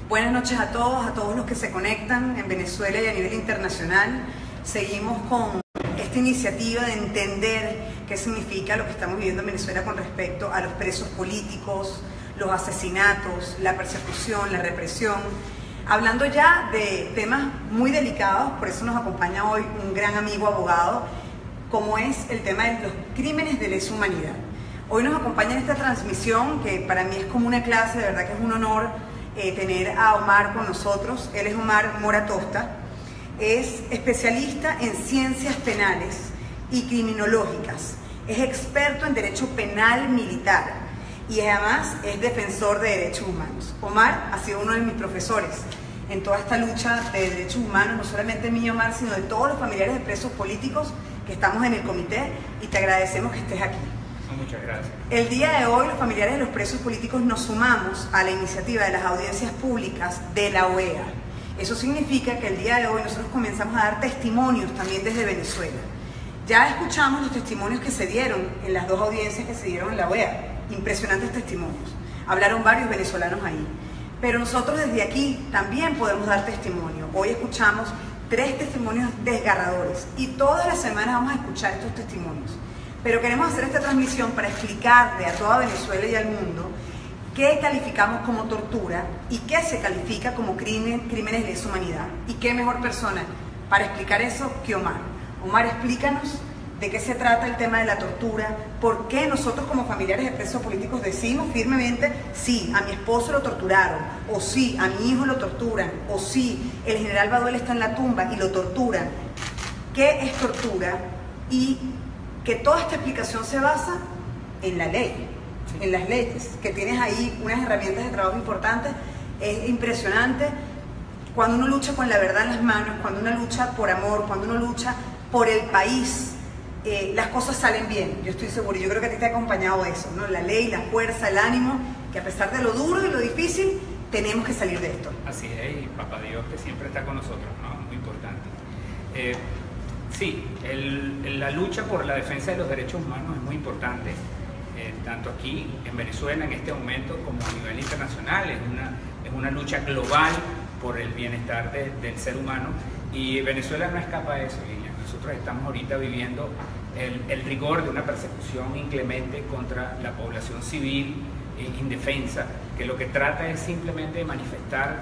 Buenas noches a todos los que se conectan en Venezuela y a nivel internacional. Seguimos con esta iniciativa de entender qué significa lo que estamos viviendo en Venezuela con respecto a los presos políticos, los asesinatos, la persecución, la represión. Hablando ya de temas muy delicados, por eso nos acompaña hoy un gran amigo abogado, como es el tema de los crímenes de lesa humanidad. Hoy nos acompaña en esta transmisión, que para mí es como una clase, de verdad que es un honor tener a Omar con nosotros. Él es Omar Mora Tosta, es especialista en ciencias penales y criminológicas, es experto en derecho penal militar y además es defensor de derechos humanos. Omar ha sido uno de mis profesores en toda esta lucha de derechos humanos, no solamente mío, Omar, sino de todos los familiares de presos políticos que estamos en el comité, y te agradecemos que estés aquí. Muchas gracias. El día de hoy los familiares de los presos políticos nos sumamos a la iniciativa de las audiencias públicas de la OEA. Eso significa que el día de hoy nosotros comenzamos a dar testimonios también desde Venezuela. Ya escuchamos los testimonios que se dieron en las dos audiencias que se dieron en la OEA. Impresionantes testimonios. Hablaron varios venezolanos ahí. Pero nosotros desde aquí también podemos dar testimonio. Hoy escuchamos 3 testimonios desgarradores y todas las semanas vamos a escuchar estos testimonios. Pero queremos hacer esta transmisión para explicarle a toda Venezuela y al mundo qué calificamos como tortura y qué se califica como crímenes de lesa humanidad. Y qué mejor persona para explicar eso que Omar. Omar, explícanos de qué se trata el tema de la tortura, por qué nosotros como familiares de presos políticos decimos firmemente: sí, a mi esposo lo torturaron, o sí, a mi hijo lo torturan, o sí, el general Baduel está en la tumba y lo torturan. ¿Qué es tortura? Y que toda esta explicación se basa en la ley, en las leyes, que tienes ahí unas herramientas de trabajo importantes. Es impresionante cuando uno lucha con la verdad en las manos, cuando uno lucha por amor, cuando uno lucha por el país, las cosas salen bien, yo estoy seguro. Yo creo que a ti te ha acompañado eso, ¿no? La ley, la fuerza, el ánimo, que a pesar de lo duro y lo difícil, tenemos que salir de esto. Así es, y Papá Dios que siempre está con nosotros, ¿no? Muy importante. Sí, la lucha por la defensa de los derechos humanos es muy importante, tanto aquí en Venezuela en este momento como a nivel internacional. Es una lucha global por el bienestar del ser humano, y Venezuela no escapa de eso. Nosotros estamos ahorita viviendo el rigor de una persecución inclemente contra la población civil indefensa, que lo que trata es simplemente de manifestar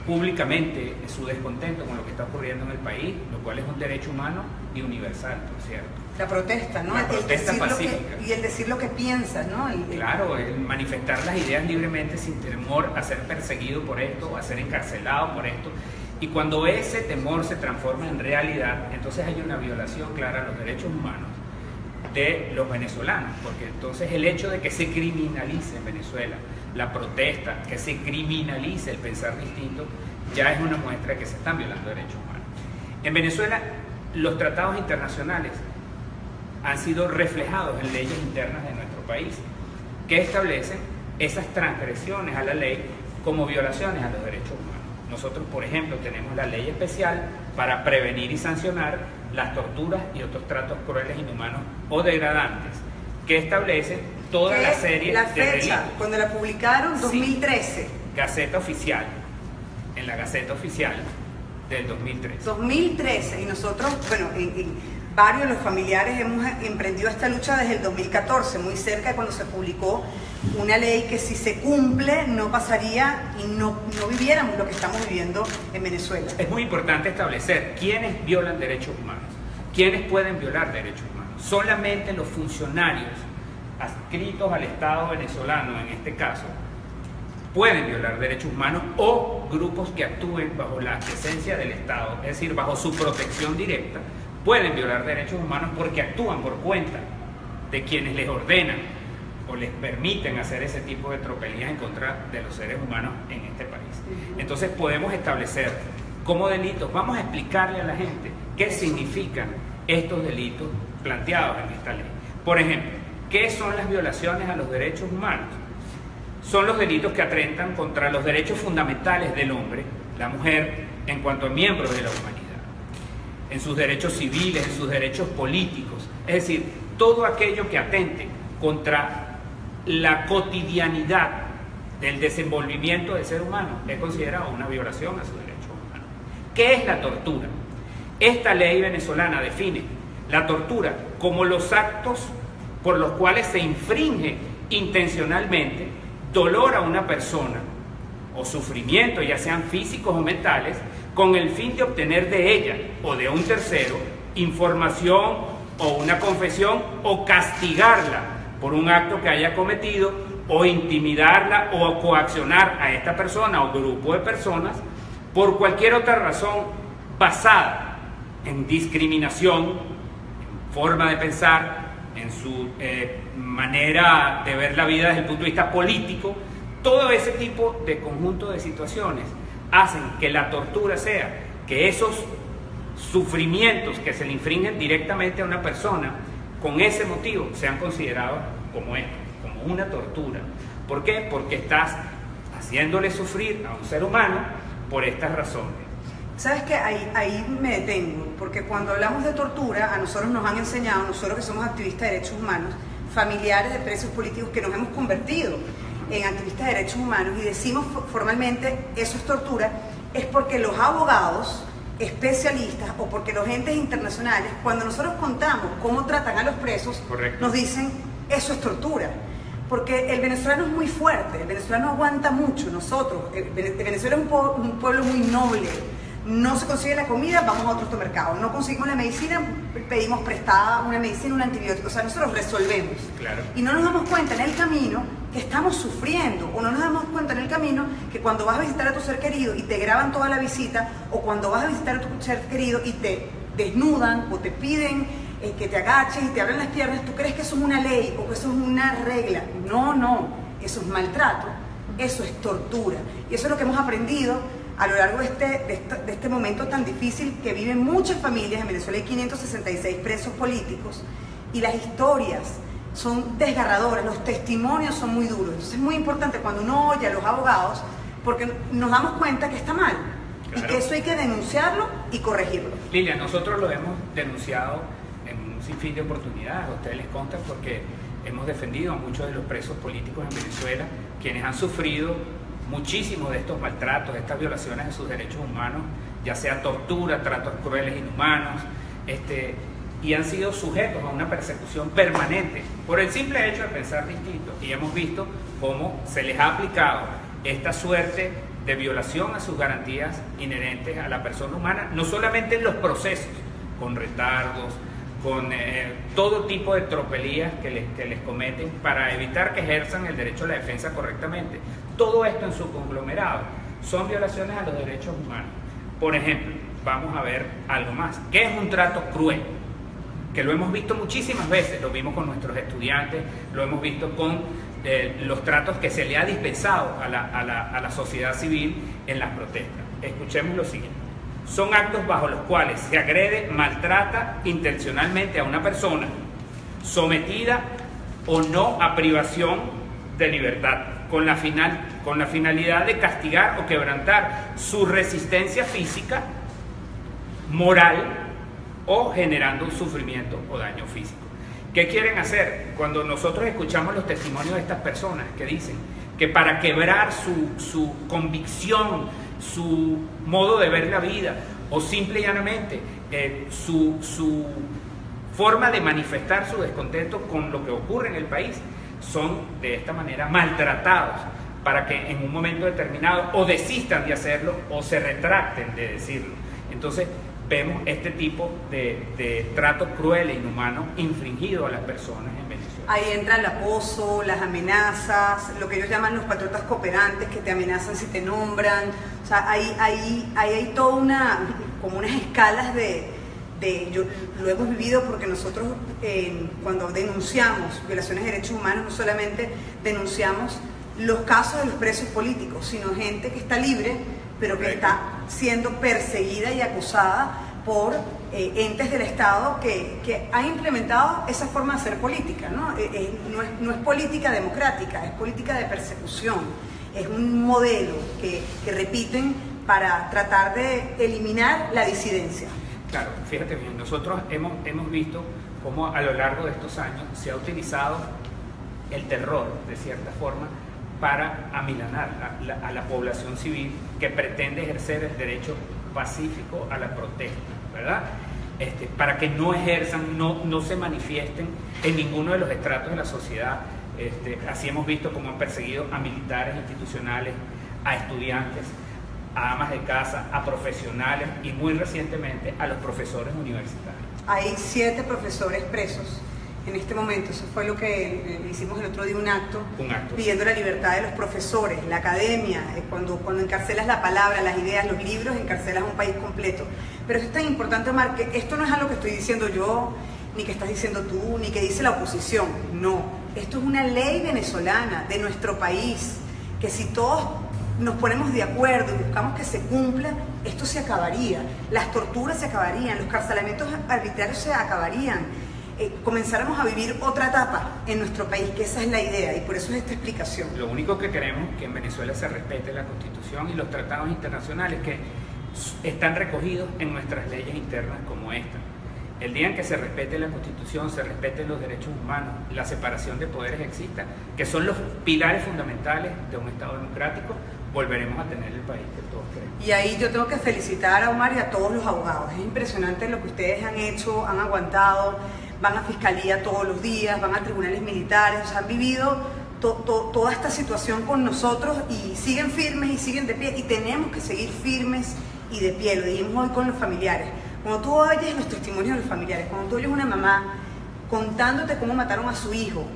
públicamente su descontento con lo que está ocurriendo en el país, lo cual es un derecho humano y universal, por cierto. La protesta, ¿no? La protesta pacífica. Y el decir lo que piensas, ¿no? Claro, el manifestar las ideas libremente sin temor a ser perseguido por esto, a ser encarcelado por esto. Y cuando ese temor se transforma en realidad, entonces hay una violación clara a los derechos humanos de los venezolanos, porque entonces el hecho de que se criminalice en Venezuela la protesta, que se criminalice el pensar distinto, ya es una muestra de que se están violando derechos humanos. En Venezuela, los tratados internacionales han sido reflejados en leyes internas de nuestro país, que establecen esas transgresiones a la ley como violaciones a los derechos humanos. Nosotros, por ejemplo, tenemos la ley especial para prevenir y sancionar las torturas y otros tratos crueles, inhumanos o degradantes, que establece toda la serie la de fecha, delitos. cuando la publicaron, 2013. Sí, Gaceta Oficial, en la Gaceta Oficial del 2013. 2013, y nosotros, bueno, varios de los familiares hemos emprendido esta lucha desde el 2014, muy cerca de cuando se publicó una ley que, si se cumple, no pasaría y no viviéramos lo que estamos viviendo en Venezuela. Es muy importante establecer quiénes violan derechos humanos, quiénes pueden violar derechos humanos. Solamente los funcionarios adscritos al Estado venezolano, en este caso, pueden violar derechos humanos, o grupos que actúen bajo la presencia del Estado, es decir, bajo su protección directa, pueden violar derechos humanos porque actúan por cuenta de quienes les ordenan o les permiten hacer ese tipo de tropelías en contra de los seres humanos en este país. Entonces podemos establecer como delitos, vamos a explicarle a la gente qué significan estos delitos planteados en esta ley. Por ejemplo, ¿qué son las violaciones a los derechos humanos? Son los delitos que atentan contra los derechos fundamentales del hombre, la mujer, en cuanto a miembros de la humanidad, en sus derechos civiles, en sus derechos políticos, es decir, todo aquello que atente contra la cotidianidad del desenvolvimiento del ser humano, es considerado una violación a sus derechos humanos. ¿Qué es la tortura? Esta ley venezolana define la tortura como los actos por los cuales se infringe intencionalmente dolor a una persona o sufrimiento, ya sean físicos o mentales, con el fin de obtener de ella o de un tercero información o una confesión, o castigarla por un acto que haya cometido, o intimidarla o coaccionar a esta persona o grupo de personas por cualquier otra razón basada en discriminación, en forma de pensar, en su manera de ver la vida desde el punto de vista político. Todo ese tipo de conjunto de situaciones hacen que la tortura sea que esos sufrimientos que se le infringen directamente a una persona con ese motivo sean considerados como esto, como una tortura. ¿Por qué? Porque estás haciéndole sufrir a un ser humano por estas razones. ¿Sabes qué? Ahí me detengo, porque cuando hablamos de tortura, a nosotros nos han enseñado, nosotros que somos activistas de derechos humanos, familiares de presos políticos que nos hemos convertido en activistas de derechos humanos y decimos formalmente eso es tortura, es porque los abogados especialistas o porque los entes internacionales, cuando nosotros contamos cómo tratan a los presos, correcto, nos dicen eso es tortura. Porque el venezolano es muy fuerte, el venezolano aguanta mucho. Nosotros, Venezuela es un pueblo muy noble. No se consigue la comida, vamos a otro automercado. No conseguimos la medicina, pedimos prestada una medicina, un antibiótico. O sea, nosotros resolvemos. Claro. Y no nos damos cuenta en el camino que estamos sufriendo, o no nos damos cuenta en el camino que cuando vas a visitar a tu ser querido y te graban toda la visita, o cuando vas a visitar a tu ser querido y te desnudan o te piden que te agaches y te abran las piernas, tú crees que eso es una ley o que eso es una regla. No, no, eso es maltrato, eso es tortura. Y eso es lo que hemos aprendido a lo largo de este momento tan difícil que viven muchas familias. En Venezuela hay 566 presos políticos y las historias son desgarradoras, los testimonios son muy duros. Entonces es muy importante cuando uno oye a los abogados, porque nos damos cuenta que está mal, claro, y que eso hay que denunciarlo y corregirlo. Lilia, nosotros lo hemos denunciado en un sinfín de oportunidades, a ustedes les consta, porque hemos defendido a muchos de los presos políticos en Venezuela, quienes han sufrido muchísimos de estos maltratos, de estas violaciones de sus derechos humanos, ya sea tortura, tratos crueles, inhumanos, y han sido sujetos a una persecución permanente por el simple hecho de pensar distinto. Y hemos visto cómo se les ha aplicado esta suerte de violación a sus garantías inherentes a la persona humana, no solamente en los procesos, con retardos, con todo tipo de tropelías que les cometen para evitar que ejerzan el derecho a la defensa correctamente. Todo esto en su conglomerado son violaciones a los derechos humanos. Por ejemplo, vamos a ver algo más. ¿Qué es un trato cruel? Que lo hemos visto muchísimas veces, lo vimos con nuestros estudiantes, lo hemos visto con los tratos que se le ha dispensado a la sociedad civil en las protestas. Escuchemos lo siguiente. Son actos bajo los cuales se agrede, maltrata intencionalmente a una persona, sometida o no a privación de libertad, con la finalidad de castigar o quebrantar su resistencia física, moral, o generando un sufrimiento o daño físico. ¿Qué quieren hacer? Cuando nosotros escuchamos los testimonios de estas personas que dicen que para quebrar su convicción, su modo de ver la vida, o simple y llanamente su forma de manifestar su descontento con lo que ocurre en el país, son de esta manera maltratados para que en un momento determinado o desistan de hacerlo o se retracten de decirlo. Entonces vemos este tipo de trato cruel e inhumano infringido a las personas en Venezuela. Ahí entra el acoso, las amenazas, lo que ellos llaman los patriotas cooperantes, que te amenazan si te nombran. O sea, ahí hay toda como unas escalas yo lo hemos vivido porque nosotros cuando denunciamos violaciones de derechos humanos no solamente denunciamos los casos de los presos políticos, sino gente que está libre pero que está siendo perseguida y acusada por entes del Estado que han implementado esa forma de hacer política, ¿no? No es política democrática, es política de persecución, es un modelo que repiten para tratar de eliminar la disidencia. Claro, fíjate bien, nosotros hemos visto cómo a lo largo de estos años se ha utilizado el terror, de cierta forma, para amilanar a la población civil que pretende ejercer el derecho pacífico a la protesta, ¿verdad? Para que no ejerzan, no se manifiesten en ninguno de los estratos de la sociedad. Así hemos visto cómo han perseguido a militares institucionales, a estudiantes, a amas de casa, a profesionales y muy recientemente a los profesores universitarios. Hay 7 profesores presos en este momento. Eso fue lo que hicimos el otro día, un acto pidiendo la libertad de los profesores, la academia. Cuando encarcelas la palabra, las ideas, los libros, encarcelas a un país completo. Pero eso es tan importante, Omar, que esto no es algo que estoy diciendo yo, ni que estás diciendo tú, ni que dice la oposición. No, esto es una ley venezolana de nuestro país, que si todos nos ponemos de acuerdo y buscamos que se cumpla, esto se acabaría, las torturas se acabarían, los carcelamientos arbitrarios se acabarían, comenzáramos a vivir otra etapa en nuestro país, que esa es la idea, y por eso es esta explicación. Lo único que queremos es que en Venezuela se respete la Constitución y los tratados internacionales que están recogidos en nuestras leyes internas como esta. El día en que se respete la Constitución, se respeten los derechos humanos, la separación de poderes exista, que son los pilares fundamentales de un Estado democrático, volveremos a tener el país que todos queremos. Y ahí yo tengo que felicitar a Omar y a todos los abogados. Es impresionante lo que ustedes han hecho, han aguantado, van a fiscalía todos los días, van a tribunales militares, o sea, han vivido toda esta situación con nosotros y siguen firmes y siguen de pie, y tenemos que seguir firmes y de pie. Lo dijimos hoy con los familiares. Cuando tú oyes los testimonios de los familiares, cuando tú oyes una mamá contándote cómo mataron a su hijo,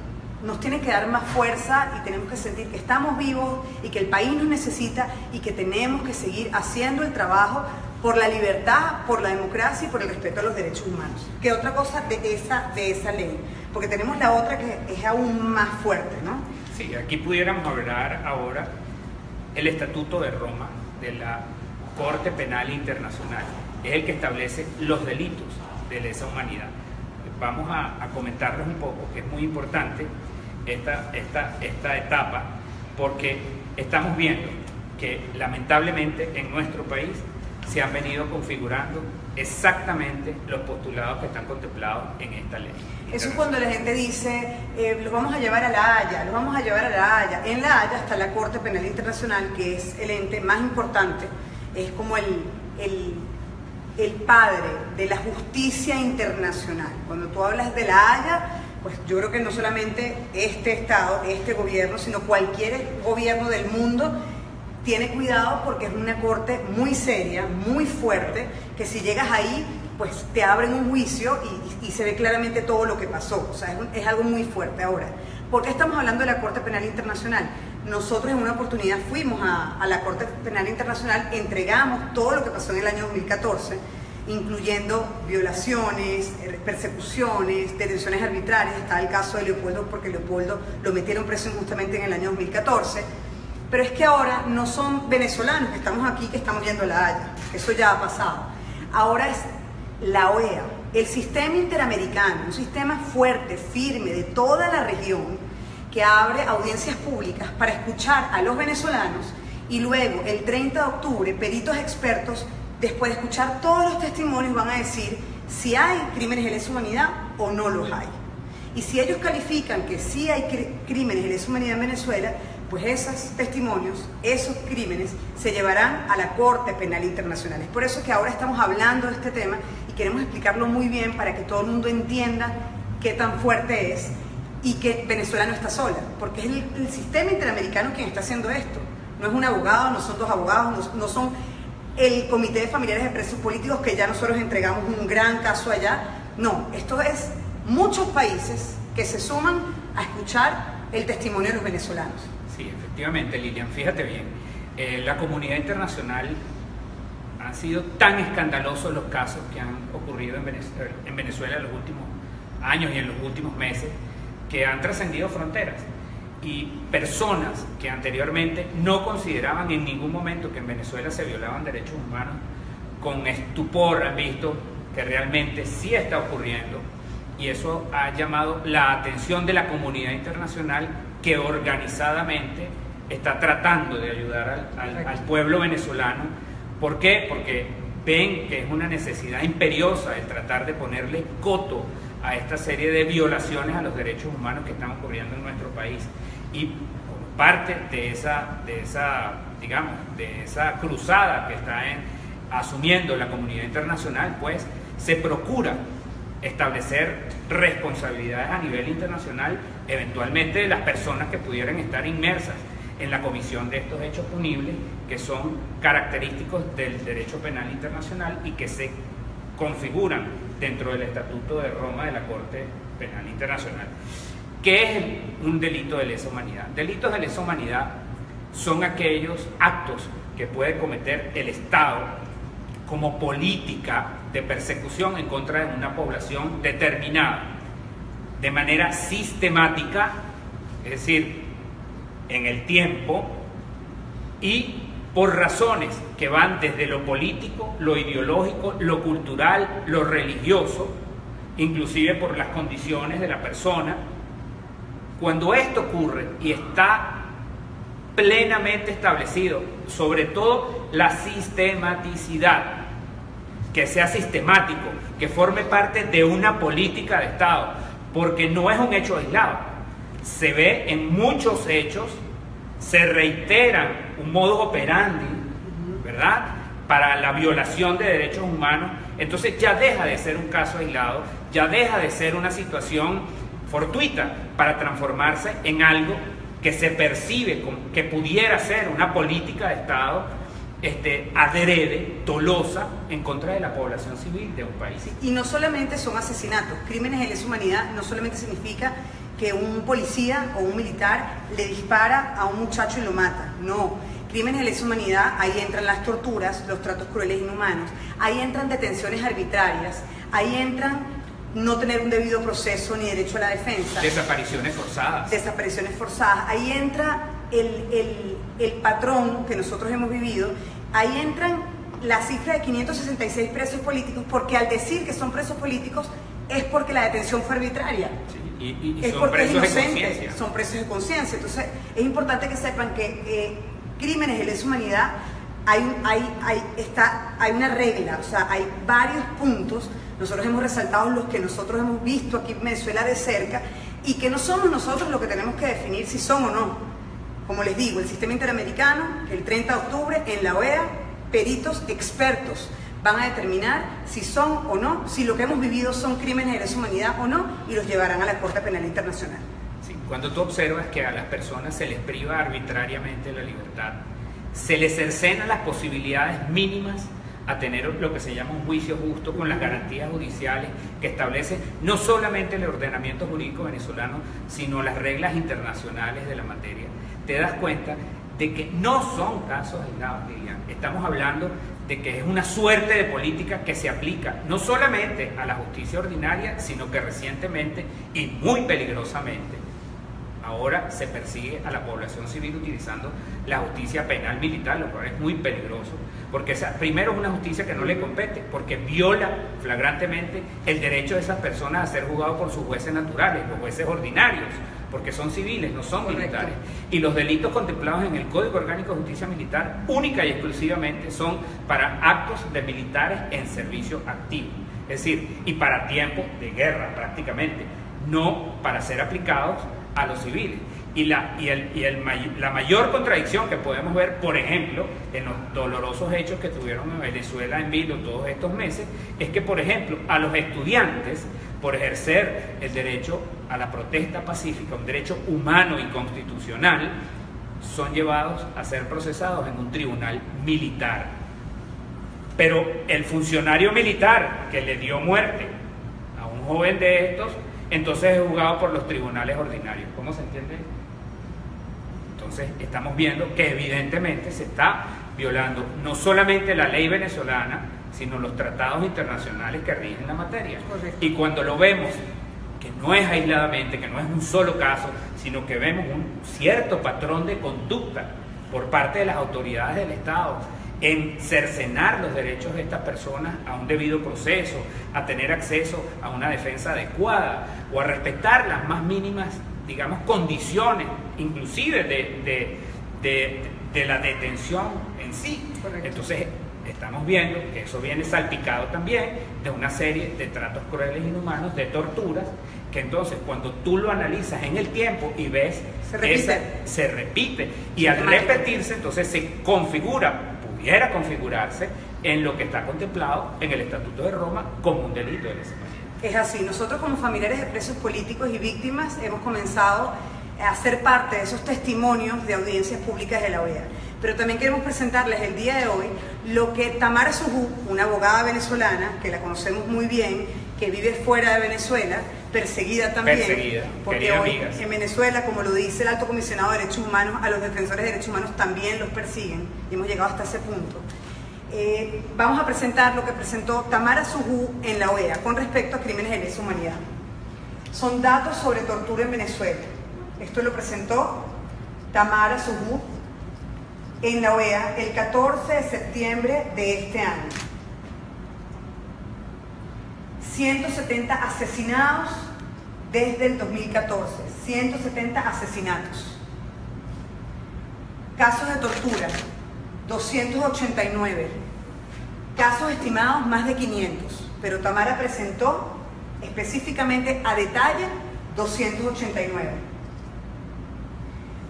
nos tiene que dar más fuerza y tenemos que sentir que estamos vivos y que el país nos necesita y que tenemos que seguir haciendo el trabajo por la libertad, por la democracia y por el respeto a los derechos humanos. ¿Qué otra cosa de esa ley? Porque tenemos la otra que es aún más fuerte, ¿no? Sí, aquí pudiéramos hablar ahora el Estatuto de Roma de la Corte Penal Internacional. Es el que establece los delitos de lesa humanidad. Vamos a comentarles un poco, que es muy importante esta etapa, porque estamos viendo que lamentablemente en nuestro país se han venido configurando exactamente los postulados que están contemplados en esta ley. Eso es cuando la gente dice, los vamos a llevar a La Haya, los vamos a llevar a La Haya. En La Haya está la Corte Penal Internacional, que es el ente más importante, es como el padre de la justicia internacional. Cuando tú hablas de La Haya, pues yo creo que no solamente este Estado, este gobierno, sino cualquier gobierno del mundo tiene cuidado, porque es una corte muy seria, muy fuerte, que si llegas ahí, pues te abren un juicio y se ve claramente todo lo que pasó. O sea, es algo muy fuerte. Ahora, ¿por qué estamos hablando de la Corte Penal Internacional? Nosotros en una oportunidad fuimos a la Corte Penal Internacional, entregamos todo lo que pasó en el año 2014, incluyendo violaciones, persecuciones, detenciones arbitrarias. Está el caso de Leopoldo, porque Leopoldo lo metieron preso injustamente en el año 2014. Pero es que ahora no son venezolanos que estamos aquí, que estamos yendo a La Haya. Eso ya ha pasado. Ahora es la OEA, el sistema interamericano, un sistema fuerte, firme, de toda la región, que abre audiencias públicas para escuchar a los venezolanos, y luego el 30 de octubre peritos expertos, después de escuchar todos los testimonios, van a decir si hay crímenes de lesa humanidad o no los hay. Y si ellos califican que sí hay crímenes de lesa humanidad en Venezuela, pues esos testimonios, esos crímenes se llevarán a la Corte Penal Internacional. Es por eso que ahora estamos hablando de este tema y queremos explicarlo muy bien para que todo el mundo entienda qué tan fuerte es y que Venezuela no está sola, porque es el sistema interamericano quien está haciendo esto. No es un abogado, no son dos abogados, no son el Comité de Familiares de Presos Políticos, que ya nosotros entregamos un gran caso allá. No, esto es muchos países que se suman a escuchar el testimonio de los venezolanos. Sí, efectivamente, Lilian, fíjate bien, la comunidad internacional, han sido tan escandalosos los casos que han ocurrido en Venezuela en los últimos años y en los últimos meses, que han trascendido fronteras, y personas que anteriormente no consideraban en ningún momento que en Venezuela se violaban derechos humanos, con estupor han visto que realmente sí está ocurriendo, y eso ha llamado la atención de la comunidad internacional, que organizadamente está tratando de ayudar al pueblo venezolano. ¿Por qué? Porque ven que es una necesidad imperiosa el tratar de ponerle coto a esta serie de violaciones a los derechos humanos que están ocurriendo en nuestro país. Y parte de esa cruzada que está asumiendo la comunidad internacional, pues se procura establecer responsabilidades a nivel internacional, eventualmente de las personas que pudieran estar inmersas en la comisión de estos hechos punibles, que son característicos del derecho penal internacional y que se configuran dentro del Estatuto de Roma de la Corte Penal Internacional. ¿Qué es un delito de lesa humanidad? Delitos de lesa humanidad son aquellos actos que puede cometer el Estado como política de persecución en contra de una población determinada, de manera sistemática, es decir, en el tiempo, y por razones que van desde lo político, lo ideológico, lo cultural, lo religioso, inclusive por las condiciones de la persona. Cuando esto ocurre y está plenamente establecido, sobre todo la sistematicidad, que sea sistemático, que forme parte de una política de Estado, porque no es un hecho aislado. Se ve en muchos hechos, se reiteran un modus operandi, ¿verdad?, para la violación de derechos humanos. Entonces ya deja de ser un caso aislado, ya deja de ser una situación fortuita para transformarse en algo que se percibe como que pudiera ser una política de Estado adrede, dolosa, en contra de la población civil de un país. Y no solamente son asesinatos, crímenes de lesa humanidad no solamente significa que un policía o un militar le dispara a un muchacho y lo mata, no. Crímenes de lesa humanidad, ahí entran las torturas, los tratos crueles e inhumanos, ahí entran detenciones arbitrarias, ahí entran no tener un debido proceso ni derecho a la defensa. Desapariciones forzadas. Desapariciones forzadas. Ahí entra el patrón que nosotros hemos vivido, ahí entran la cifra de 566 presos políticos, porque al decir que son presos políticos es porque la detención fue arbitraria. Sí. Y es son porque presos es inocente, de conciencia. son presos de conciencia. Entonces es importante que sepan que crímenes de lesa humanidad hay una regla, o sea, hay varios puntos. Nosotros hemos resaltado los que nosotros hemos visto aquí en Venezuela de cerca, y que no somos nosotros los que tenemos que definir si son o no. Como les digo, el sistema interamericano, el 30 de octubre, en la OEA, peritos expertos van a determinar si son o no, si lo que hemos vivido son crímenes de lesa humanidad o no, y los llevarán a la Corte Penal Internacional. Sí, cuando tú observas que a las personas se les priva arbitrariamente la libertad, se les cercenan las posibilidades mínimas a tener lo que se llama un juicio justo, con las garantías judiciales que establece no solamente el ordenamiento jurídico venezolano, sino las reglas internacionales de la materia, te das cuenta de que no son casos aislados, Lilian. Estamos hablando de que es una suerte de política que se aplica no solamente a la justicia ordinaria, sino que recientemente y muy peligrosamente ahora se persigue a la población civil utilizando la justicia penal militar, lo cual es muy peligroso, porque primero es una justicia que no le compete, porque viola flagrantemente el derecho de esas personas a ser juzgados por sus jueces naturales, los jueces ordinarios, porque son civiles, no son militares. Y los delitos contemplados en el Código Orgánico de Justicia Militar única y exclusivamente son para actos de militares en servicio activo, es decir, y para tiempo de guerra prácticamente, no para ser aplicados a los civiles. Y la mayor contradicción que podemos ver, por ejemplo, en los dolorosos hechos que tuvieron en Venezuela en vilo todos estos meses, es que, por ejemplo, a los estudiantes, por ejercer el derecho a la protesta pacífica, un derecho humano y constitucional, son llevados a ser procesados en un tribunal militar. Pero el funcionario militar que le dio muerte a un joven de estos, entonces es juzgado por los tribunales ordinarios. ¿Cómo se entiende? Entonces estamos viendo que evidentemente se está violando no solamente la ley venezolana, sino los tratados internacionales que rigen la materia. Correcto. Y cuando lo vemos, que no es aisladamente, que no es un solo caso, sino que vemos un cierto patrón de conducta por parte de las autoridades del Estado en cercenar los derechos de estas personas a un debido proceso, a tener acceso a una defensa adecuada o a respetar las más mínimas, digamos, condiciones, inclusive de la detención en sí. Correcto. Entonces estamos viendo que eso viene salpicado también de una serie de tratos crueles e inhumanos, de torturas, que entonces cuando tú lo analizas en el tiempo y ves se repite. Y al repetirse, entonces se configura, pudiera configurarse, en lo que está contemplado en el Estatuto de Roma como un delito de lesa humanidad. Es así. Nosotros como familiares de presos políticos y víctimas hemos comenzado a ser parte de esos testimonios de audiencias públicas de la OEA. Pero también queremos presentarles el día de hoy lo que Tamara Sujú, una abogada venezolana, que la conocemos muy bien, que vive fuera de Venezuela, perseguida también, porque hoy en Venezuela, como lo dice el Alto Comisionado de Derechos Humanos, a los defensores de derechos humanos también los persiguen, y hemos llegado hasta ese punto. Vamos a presentar lo que presentó Tamara Sujú en la OEA con respecto a crímenes de lesa humanidad. Son datos sobre tortura en Venezuela. Esto lo presentó Tamara Sujú en la OEA el 14 de septiembre de este año. 170 asesinados desde el 2014, 170 asesinatos. Casos de tortura, 289. Casos estimados, más de 500. Pero Tamara presentó específicamente a detalle 289.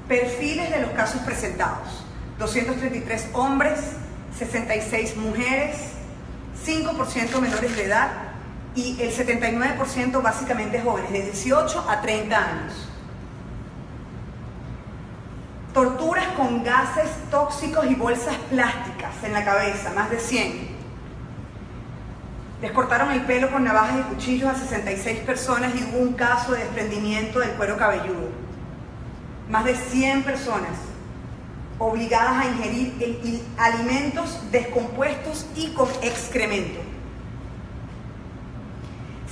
Perfiles de los casos presentados: 233 hombres, 66 mujeres, 5% menores de edad y el 79% básicamente jóvenes, de 18 a 30 años. Torturas con gases tóxicos y bolsas plásticas en la cabeza, más de 100. Les cortaron el pelo con navajas y cuchillos a 66 personas y hubo un caso de desprendimiento del cuero cabelludo. Más de 100 personas obligadas a ingerir alimentos descompuestos y con excremento.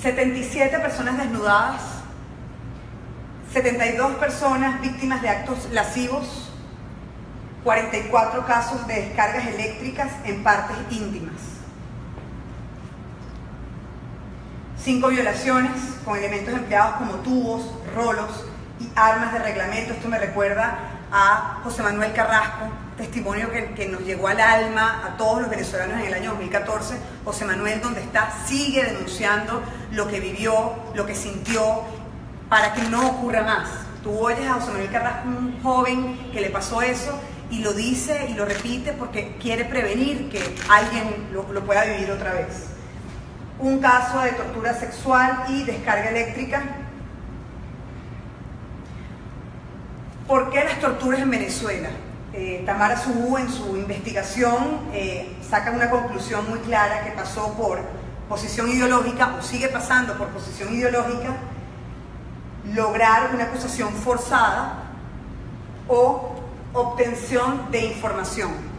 77 personas desnudadas, 72 personas víctimas de actos lascivos, 44 casos de descargas eléctricas en partes íntimas, 5 violaciones con elementos empleados como tubos, rolos y armas de reglamento. Esto me recuerda a José Manuel Carrasco, testimonio que nos llegó al alma a todos los venezolanos en el año 2014. José Manuel, donde está, sigue denunciando lo que vivió, lo que sintió, para que no ocurra más. Tú oyes a José Manuel Carrasco, un joven que le pasó eso, y lo dice y lo repite porque quiere prevenir que alguien lo pueda vivir otra vez. Un caso de tortura sexual y descarga eléctrica. ¿Por qué las torturas en Venezuela? Tamara Sujú en su investigación saca una conclusión muy clara, que pasó por posición ideológica, o sigue pasando por posición ideológica, lograr una acusación forzada o obtención de información.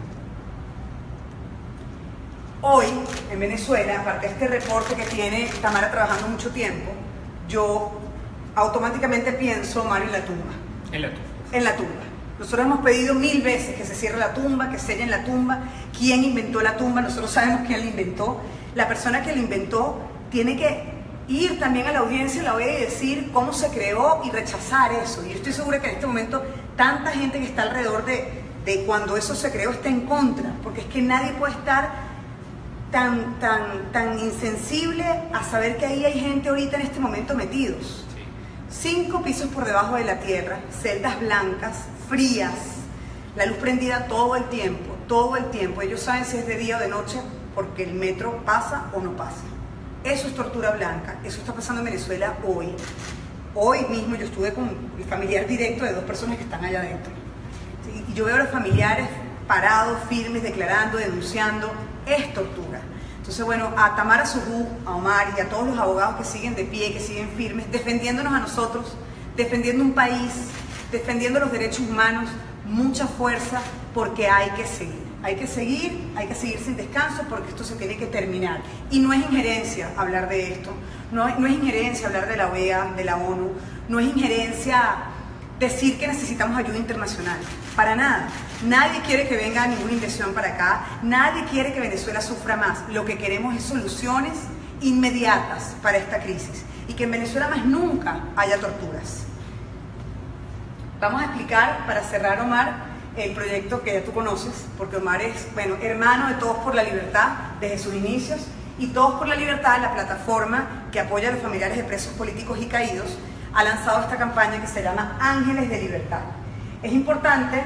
Hoy, en Venezuela, aparte de este reporte que tiene Tamara trabajando mucho tiempo, yo automáticamente pienso, Mario, en la tumba. En la tumba. En la tumba. Nosotros hemos pedido 1000 veces que se cierre la tumba, que sellen la tumba. ¿Quién inventó la tumba? Nosotros sabemos quién la inventó. La persona que la inventó tiene que ir también a la audiencia de la OEA y decir cómo se creó y rechazar eso. Y yo estoy segura que en este momento tanta gente que está alrededor de cuando eso se creó está en contra, porque es que nadie puede estar tan insensible a saber que ahí hay gente ahorita en este momento metidos. 5 pisos por debajo de la tierra, celdas blancas, frías, la luz prendida todo el tiempo, todo el tiempo. Ellos saben si es de día o de noche porque el metro pasa o no pasa. Eso es tortura blanca, eso está pasando en Venezuela hoy. Hoy mismo yo estuve con el familiar directo de 2 personas que están allá adentro. Y yo veo a los familiares parados, firmes, declarando, denunciando. Es tortura. Entonces, bueno, a Tamara Sujú, a Omar y a todos los abogados que siguen de pie, que siguen firmes, defendiéndonos a nosotros, defendiendo un país, defendiendo los derechos humanos, mucha fuerza, porque hay que seguir. Hay que seguir sin descanso, porque esto se tiene que terminar. Y no es injerencia hablar de esto, no es injerencia hablar de la OEA, de la ONU, no es injerencia decir que necesitamos ayuda internacional, para nada. Nadie quiere que venga ninguna inversión para acá, nadie quiere que Venezuela sufra más. Lo que queremos es soluciones inmediatas para esta crisis y que en Venezuela más nunca haya torturas. Vamos a explicar, para cerrar, Omar, el proyecto que ya tú conoces, porque Omar es, bueno, hermano de Todos por la Libertad desde sus inicios, y Todos por la Libertad, la plataforma que apoya a los familiares de presos políticos y caídos, ha lanzado esta campaña que se llama Ángeles de Libertad. Es importante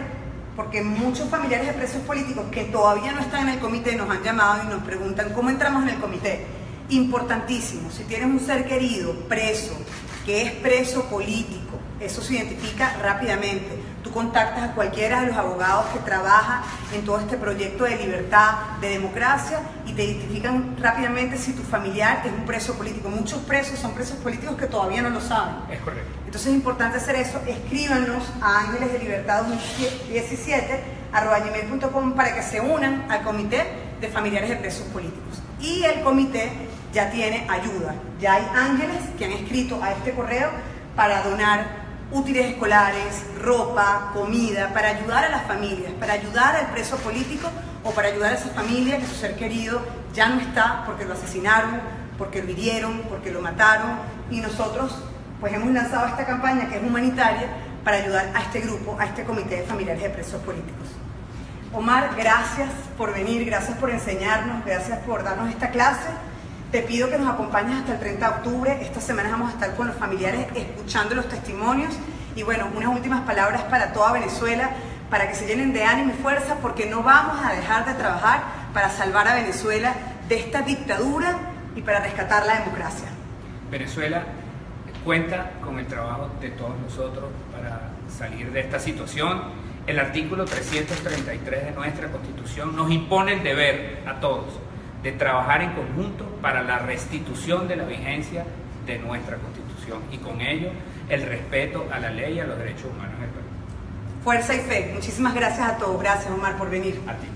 porque muchos familiares de presos políticos que todavía no están en el comité nos han llamado y nos preguntan cómo entramos en el comité. Importantísimo, si tienes un ser querido preso, que es preso político, eso se identifica rápidamente. Tú contactas a cualquiera de los abogados que trabaja en todo este proyecto de libertad, de democracia, y te identifican rápidamente si tu familiar es un preso político. Muchos presos son presos políticos que todavía no lo saben. Es correcto. Entonces es importante hacer eso. Escríbanos a Ángeles de Libertad 2017@gmail.com para que se unan al comité de familiares de presos políticos. Y el comité ya tiene ayuda. Ya hay ángeles que han escrito a este correo para donar útiles escolares, ropa, comida, para ayudar a las familias, para ayudar al preso político o para ayudar a esa familia que su ser querido ya no está porque lo asesinaron, porque lo hirieron, porque lo mataron. Y nosotros pues hemos lanzado esta campaña que es humanitaria para ayudar a este grupo, a este comité de familiares de presos políticos. Omar, gracias por venir, gracias por enseñarnos, gracias por darnos esta clase. Te pido que nos acompañes hasta el 30 de octubre. Esta semana vamos a estar con los familiares escuchando los testimonios. Y bueno, unas últimas palabras para toda Venezuela, para que se llenen de ánimo y fuerza, porque no vamos a dejar de trabajar para salvar a Venezuela de esta dictadura y para rescatar la democracia. Venezuela cuenta con el trabajo de todos nosotros para salir de esta situación. El artículo 333 de nuestra Constitución nos impone el deber a todos de trabajar en conjunto para la restitución de la vigencia de nuestra Constitución y con ello el respeto a la ley y a los derechos humanos en el país. Fuerza y fe. Muchísimas gracias a todos. Gracias, Omar, por venir. A ti.